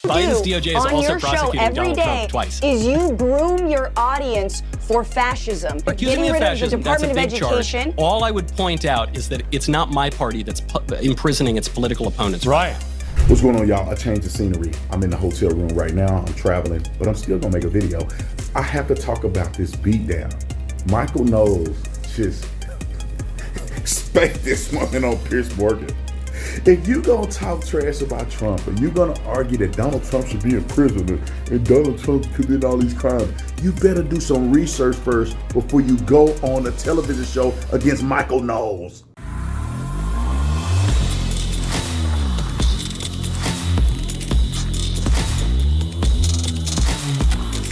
Biden's DOJ is also prosecuting Donald Trump twice. Is you groom your audience for fascism, Accusing me of fascism, that's a big charge. Education. All I would point out is that it's not my party that's imprisoning its political opponents. Right. What's going on, y'all? I changed the scenery. I'm in the hotel room right now. I'm traveling, but I'm still gonna make a video. I have to talk about this beatdown. Michael Knowles just spanked this woman on Piers Morgan. If you gonna talk trash about Trump and you're gonna argue that Donald Trump should be in prison and Donald Trump committed all these crimes, you better do some research first before you go on a television show against Michael Knowles.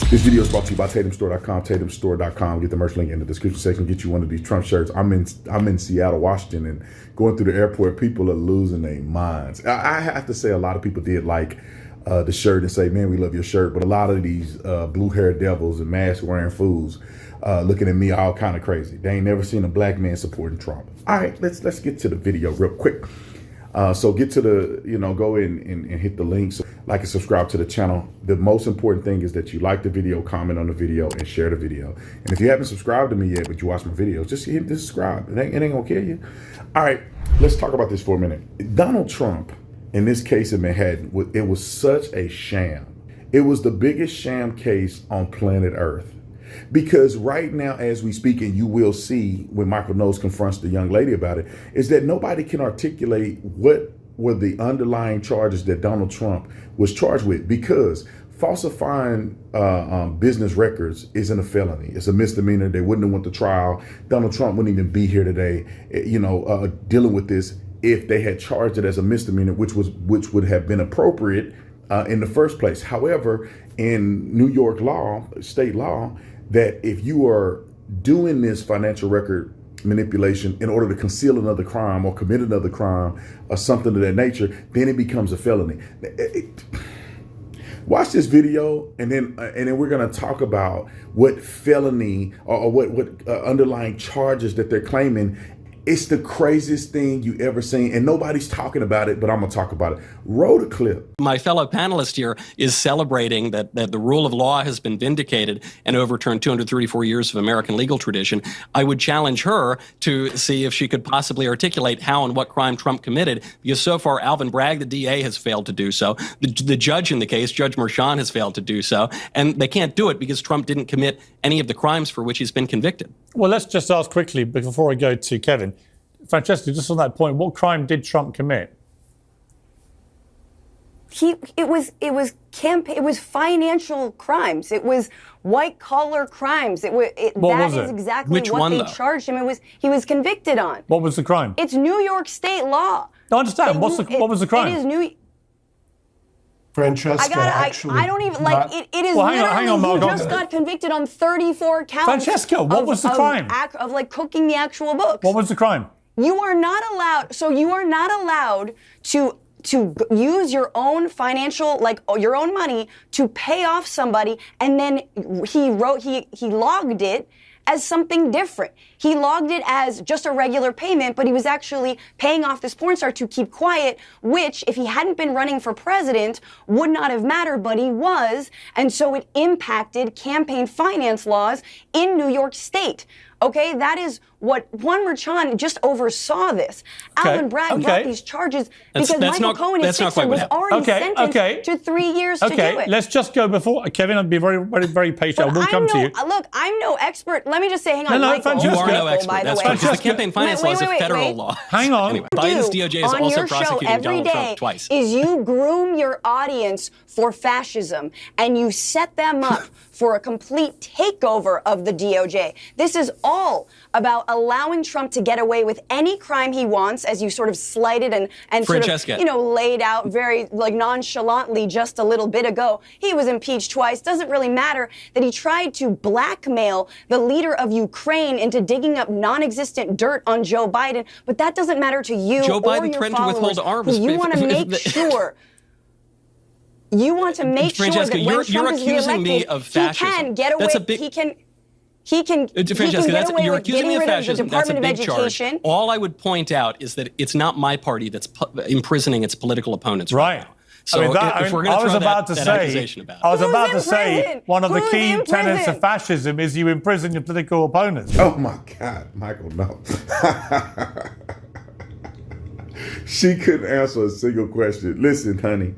This video is brought to you by TatumStore.com, TatumStore.com. Get the merch link in the description section. Get you one of these Trump shirts. I'm in Seattle, Washington, and going through the airport, people are losing their minds. I have to say a lot of people did like the shirt and say, man, we love your shirt. But a lot of these blue-haired devils and mask-wearing fools looking at me all kind of crazy. They ain't never seen a black man supporting Trump. All right, let's get to the video real quick. So get to the, go in and hit the links, like and subscribe to the channel. The most important thing is that you like the video, comment on the video, and share the video. And if you haven't subscribed to me yet, but you watch my videos, just hit the subscribe. It ain't gonna kill you. All right, let's talk about this for a minute. Donald Trump, in this case in Manhattan, it was such a sham. It was the biggest sham case on planet Earth. Because right now, as we speak, and you will see when Michael Knowles confronts the young lady about it, is that nobody can articulate what were the underlying charges that Donald Trump was charged with, because falsifying business records isn't a felony. It's a misdemeanor. They wouldn't have went to trial. Donald Trump wouldn't even be here today, dealing with this if they had charged it as a misdemeanor, which would have been appropriate in the first place. However, in New York law, state law, that if you are doing this financial record manipulation in order to conceal another crime or commit another crime or something of that nature, then it becomes a felony. Watch this video, and then we're going to talk about what felony or what underlying charges that they're claiming. It's the craziest thing you ever seen, and nobody's talking about it, but I'm gonna talk about it. Roll the clip. My fellow panelist here is celebrating that the rule of law has been vindicated and overturned 234 years of American legal tradition. I would challenge her to see if she could possibly articulate how and what crime Trump committed, because so far Alvin Bragg, the DA, has failed to do so. The judge in the case, Judge Merchan, has failed to do so, and they can't do it because Trump didn't commit any of the crimes for which he's been convicted. Well, let's just ask quickly before I go to Kevin. Francesca, just on that point, what crime did Trump commit? It was financial crimes. It was white collar crimes. That is exactly what they charged him. He was convicted on. What was the crime? It's New York State law. I understand. What was the crime? It is New. Francesca, I don't even like it. It is hang on, he just got convicted on 34 counts. Francesca, what was the crime? Of cooking the actual books. What was the crime? You are not allowed. So you are not allowed to use your own financial, your own money to pay off somebody, and then he logged it as something different. He logged it as just a regular payment, but he was actually paying off this porn star to keep quiet, which, if he hadn't been running for president, would not have mattered, but he was, and so it impacted campaign finance laws in New York State. Okay, that is what Merchan just oversaw this. Okay. Alvin Bragg got these charges because Michael Cohen, his sister, was already sentenced to 3 years to do it. Let's just go before Kevin. I'd be very, very, very patient. We'll come to you. Look, I'm no expert. Let me just say, hang on, Michael. You are no expert. By the That's way. because the campaign finance law is a federal law. Hang on. Anyway, Biden's DOJ is also prosecuting Donald Trump twice. Is you groom your audience for fascism and you set them up for a complete takeover of the DOJ. This is all about allowing Trump to get away with any crime he wants, as you sort of slighted and Francesca. sort of, laid out very nonchalantly just a little bit ago. He was impeached twice. Doesn't really matter that he tried to blackmail the leader of Ukraine into digging up non-existent dirt on Joe Biden, but that doesn't matter to you Joe or Biden your threatened followers. to withhold arms. You want to make sure. You want to make Francesca, sure that when you're Trump is accusing me reelected, of fascism. he can get away. He can Francesca, get away you're with accusing me getting of rid of the fascism. That's a Department of big Education. charge. All I would point out is that it's not my party that's imprisoning its political opponents right now. So if we're going to throw that accusation about I was Who's about in to say prison? one of the Who's key in tenets prison? of fascism is you imprison your political opponents. Oh my God, Michael, no. She couldn't answer a single question. Listen, honey,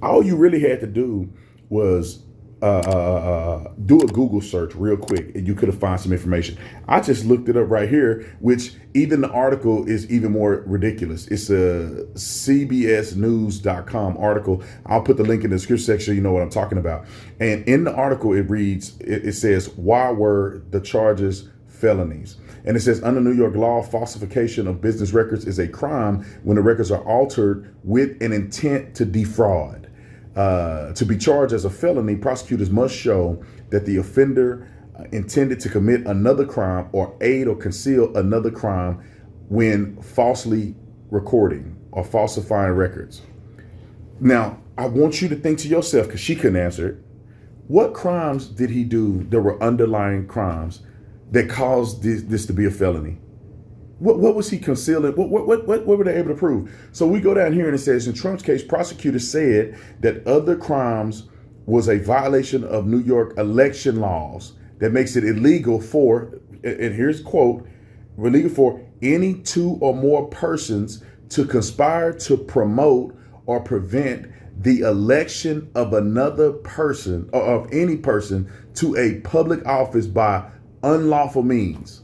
all you really had to do was do a Google search real quick and you could have found some information. I just looked it up right here, which even the article is even more ridiculous. It's a cbsnews.com article. I'll put the link in the description section so you know what I'm talking about. And in the article, it reads, it says, why were the charges felonies? And it says, under New York law, falsification of business records is a crime when the records are altered with an intent to defraud. To be charged as a felony, prosecutors must show that the offender intended to commit another crime or aid or conceal another crime when falsely recording or falsifying records. Now, I want you to think to yourself, because she couldn't answer it, what crimes did he do that were underlying crimes that caused this to be a felony? What was he concealing? What were they able to prove? So we go down here and it says, in Trump's case, prosecutors said that other crimes was a violation of New York election laws that makes it illegal for, and here's a quote, illegal for any two or more persons to conspire to promote or prevent the election of another person or of any person to a public office by unlawful means.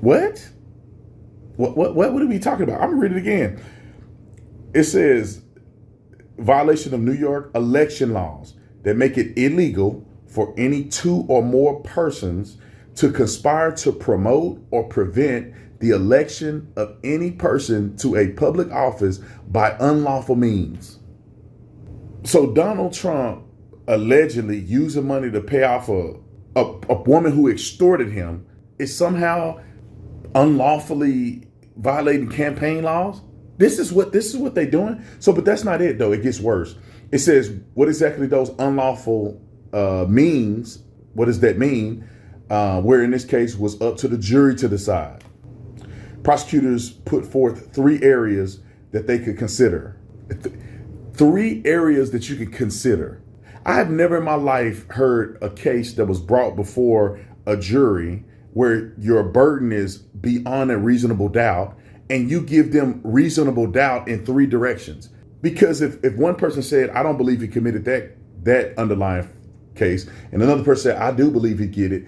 What are we talking about? I'm gonna read it again. It says violation of New York election laws that make it illegal for any two or more persons to conspire to promote or prevent the election of any person to a public office by unlawful means. So Donald Trump allegedly using money to pay off a woman who extorted him is somehow unlawfully violating campaign laws. This is what they're doing. So, but that's not it though. It gets worse. It says what exactly those unlawful means. What does that mean? Where in this case was up to the jury to decide. Prosecutors put forth 3 areas that they could consider. 3 areas that you could consider. I have never in my life heard a case that was brought before a jury where your burden is beyond a reasonable doubt and you give them reasonable doubt in 3 directions. Because if one person said, I don't believe he committed that underlying case, and another person said, I do believe he did it,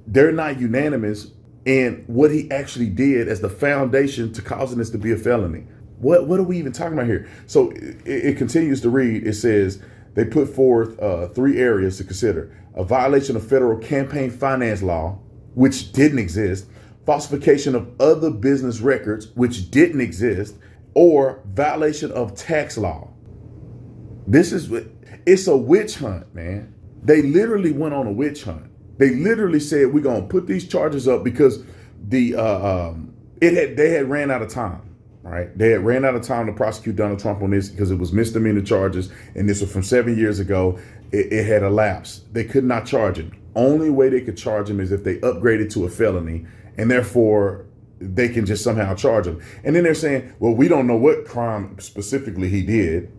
they're not unanimous in what he actually did as the foundation to causing this to be a felony. What are we even talking about here? So it continues to read, it says, they put forth 3 areas to consider. A violation of federal campaign finance law, which didn't exist, falsification of other business records, which didn't exist, or violation of tax law. It's a witch hunt, man. They literally went on a witch hunt. They literally said, we're going to put these charges up because they had ran out of time, right? They had ran out of time to prosecute Donald Trump on this because it was misdemeanor charges. And this was from 7 years ago. It had elapsed. They could not charge him. Only way they could charge him is if they upgraded to a felony, and therefore they can just somehow charge him. And then they're saying, well, we don't know what crime specifically he did,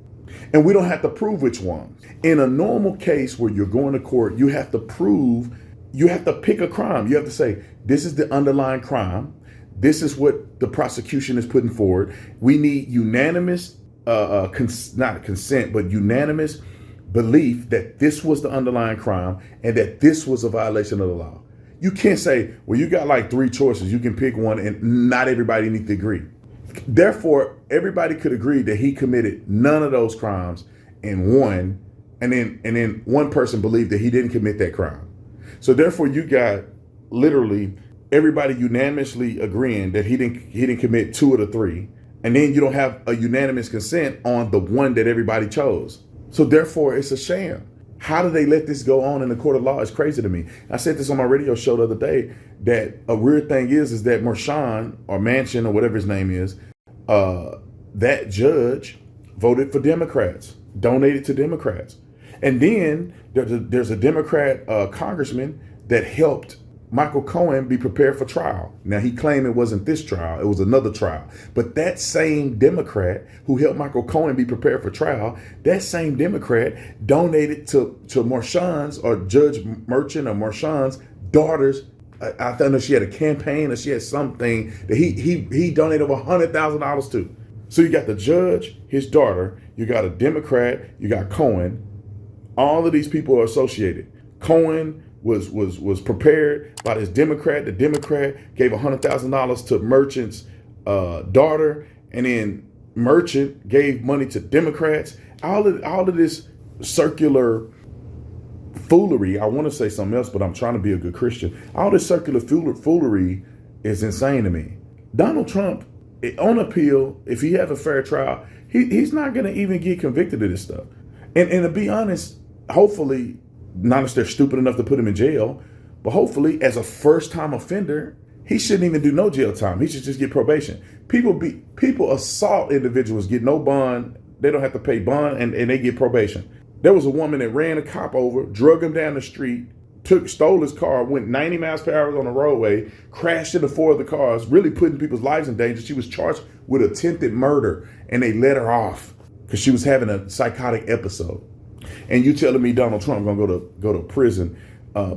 and we don't have to prove which one. In a normal case where you're going to court, you have to pick a crime. You have to say, this is the underlying crime. This is what the prosecution is putting forward. We need unanimous, not consent, but unanimous belief that this was the underlying crime and that this was a violation of the law. You can't say, well, you got like 3 choices. You can pick one and not everybody needs to agree. Therefore, everybody could agree that he committed none of those crimes and then one person believed that he didn't commit that crime. So therefore, you got literally everybody unanimously agreeing that he didn't commit 2 of the 3. And then you don't have a unanimous consent on the one that everybody chose. So therefore, it's a sham. How do they let this go on in the court of law? It's crazy to me. I said this on my radio show the other day, that a weird thing is that Marshawn or Manchin or whatever his name is, that judge voted for Democrats, donated to Democrats. And then there's a Democrat congressman that helped Michael Cohen be prepared for trial. Now, he claimed it wasn't this trial, it was another trial. But that same Democrat who helped Michael Cohen be prepared for trial, that same Democrat donated to Marshawn's, or Judge Merchant or Marshawn's daughter's, I know she had a campaign or she had something that he donated over $100,000 to. So you got the judge, his daughter, you got a Democrat, you got Cohen. All of these people are associated. Cohen was prepared by this Democrat. The Democrat gave $100,000 to Merchant's daughter, and then Merchant gave money to Democrats. All of this circular foolery. I want to say something else, but I'm trying to be a good Christian. All this circular foolery is insane to me. Donald Trump, on appeal, if he has a fair trial, he's not going to even get convicted of this stuff. And to be honest, hopefully, not if they're stupid enough to put him in jail, but hopefully, as a first-time offender, he shouldn't even do no jail time. He should just get probation. People assault individuals, get no bond. They don't have to pay bond, and they get probation. There was a woman that ran a cop over, drug him down the street, stole his car, went 90 miles per hour on the roadway, crashed into 4 of the cars, really putting people's lives in danger. She was charged with attempted murder, and they let her off because she was having a psychotic episode. And you telling me Donald Trump gonna go to prison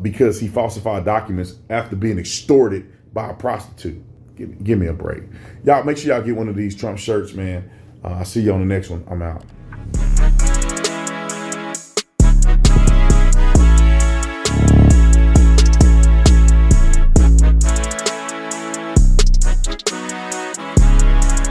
because he falsified documents after being extorted by a prostitute? Give me a break. Y'all, make sure y'all get one of these Trump shirts, man. I'll see you on the next one. I'm out.